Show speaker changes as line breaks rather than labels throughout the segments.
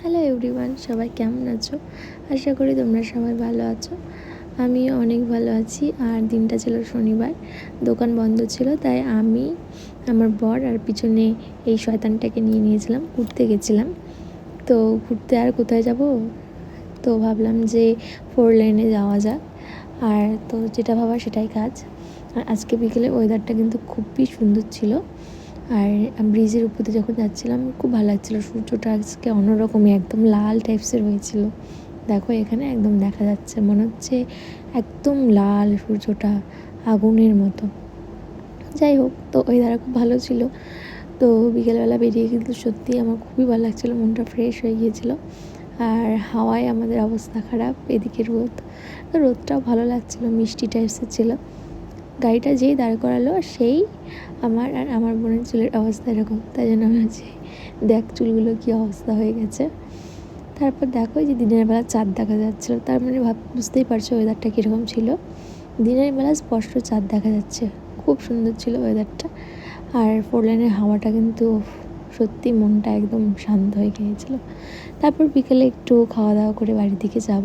Hello everyone, সবাই কেমন আছো? আশা করি তোমরা সবাই ভালো আছো। আমিও অনেক ভালো আছি। আর দিনটা ছিল শনিবার, দোকান বন্ধ ছিল, তাই আমি, আমার বর আর পিছনে এই শয়তানটাকে নিয়েছিলাম, ঘুরতে গেছিলাম। তো ঘুরতে আর কোথায় যাব, তো ভাবলাম যে 4 লেনে যাওয়া যাক। আর তো যেটা ভাবা সেটাই কাজ। আর আজকে বিকেলে ওয়েদারটা কিন্তু খুবই সুন্দর ছিল। আর ব্রিজের উপরে যখন যাচ্ছিলাম খুব ভালো লাগছিলো। সূর্যটা আজকে অন্যরকমই একদম লাল টাইপসের হয়েছিল। দেখো এখানে একদম দেখা যাচ্ছে, মনে হচ্ছে একদম লাল সূর্যটা, আগুনের মতো। যাই হোক, তো ওয়েদার খুব ভালো ছিল। তো বিকেলবেলা বেরিয়ে কিন্তু সত্যিই আমার খুবই ভালো লাগছিলো, মনটা ফ্রেশ হয়ে গিয়েছিলো। আর হাওয়ায় আমাদের অবস্থা খারাপ, এদিকে রোদ, তো রোদটাও ভালো লাগছিলো, মিষ্টি টাইপসের ছিল। গাড়িটা যেই দাঁড় করালো সেই আমার আর আমার বোনের চুলের অবস্থা এরকম, তাই জন্য আমি হচ্ছে দেখ চুলগুলো কী অবস্থা হয়ে গেছে। তারপর দেখো যে দিনের বেলা চাঁদ দেখা যাচ্ছিলো, তার মানে বুঝতেই পারছো ওয়েদারটা কীরকম ছিল। দিনের বেলা স্পষ্ট চাঁদ দেখা যাচ্ছে, খুব সুন্দর ছিল ওয়েদারটা। আর 4 লেনের হাওয়াটা কিন্তু সত্যি মনটা একদম শান্ত হয়ে গিয়েছিলো। তারপর বিকেলে একটু খাওয়া দাওয়া করে বাড়ির দিকে যাব।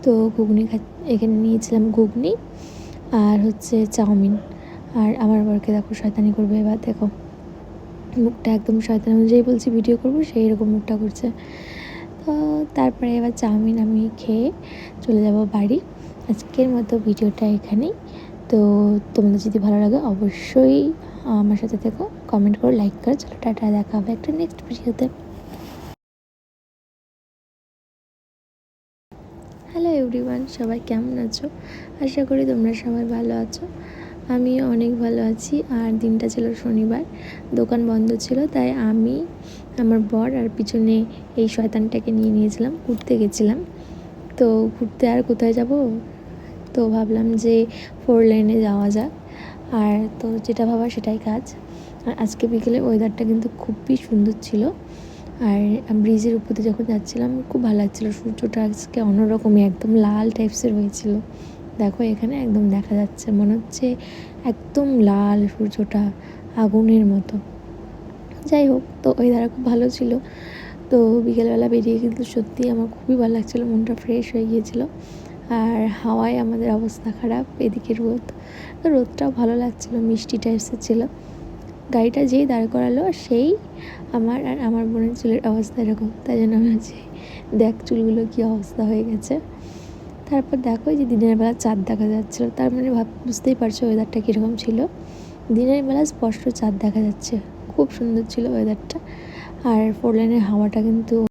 তো ঘুগনি এখানে নিয়েছিলাম ঘুগনি আর হচ্ছে চাউমিন। আর আমার বরকে দেখো শয়তানি করবে, এবার দেখো মুখটা একদম শয়তানি, যেই বলছি ভিডিও করবো সেই রকম মুখটা করছে। তো তারপরে এবার চাউমিন আমি খেয়ে চলে যাব বাড়ি। আজকের মতো ভিডিওটা এখানেই। তো তোমাদের যদি ভালো লাগে অবশ্যই আমার সাথে থেকো, কমেন্ট করে লাইক করে। চলো টাটা, দেখা হবে একটা নেক্সট ভিডিওতে। হ্যালো এভরিওয়ান, সবাই কেমন আছো? আশা করি তোমরা সবাই ভালো আছো। আমিও অনেক ভালো আছি। আর দিনটা ছিল শনিবার, দোকান বন্ধ ছিল, তাই আমি, আমার বর আর পিছনে এই শয়তানটাকে নিয়েছিলাম, ঘুরতে গেছিলাম। তো ঘুরতে আর কোথায় যাব, তো ভাবলাম যে 4 লেনে যাওয়া যাক। আর তো যেটা ভাবা সেটাই কাজ। আর আজকে বিকেলে ওয়েদারটা কিন্তু খুবই সুন্দর ছিল। আর ব্রিজের উপরে যখন যাচ্ছিলাম খুব ভালো লাগছিলো, সূর্যটা আজকে অন্যরকমই একদম লাল টাইপসের হয়েছিল। দেখো এখানে একদম দেখা যাচ্ছে, মনে হচ্ছে একদম লাল সূর্যটা, আগুনের মতো। যাই হোক, তো ওয়েদার খুব ভালো ছিল। তো বিকেলবেলা বেরিয়ে কিন্তু সত্যিই আমার খুবই ভালো লাগছিলো, মনটা ফ্রেশ হয়ে গিয়েছিলো। আর হাওয়ায় আমাদের অবস্থা খারাপ, এদিকে রোদ, তো রোদটাও ভালো লাগছিলো, মিষ্টি টাইপসের ছিল। গাড়িটা যেই দাঁড় করালো সেই আমার আর আমার বোনের চুলের অবস্থা এরকম, তাই জন্য আমি হচ্ছে দেখ চুলগুলো কী অবস্থা হয়ে গেছে। তারপর দেখো যে দিনের বেলা চাঁদ দেখা যাচ্ছিলো, তার মানে বুঝতেই পারছো ওয়েদারটা কীরকম ছিল। দিনের বেলা স্পষ্ট চাঁদ দেখা যাচ্ছে, খুব সুন্দর ছিল ওয়েদারটা। আর 4 লেনের হাওয়াটা কিন্তু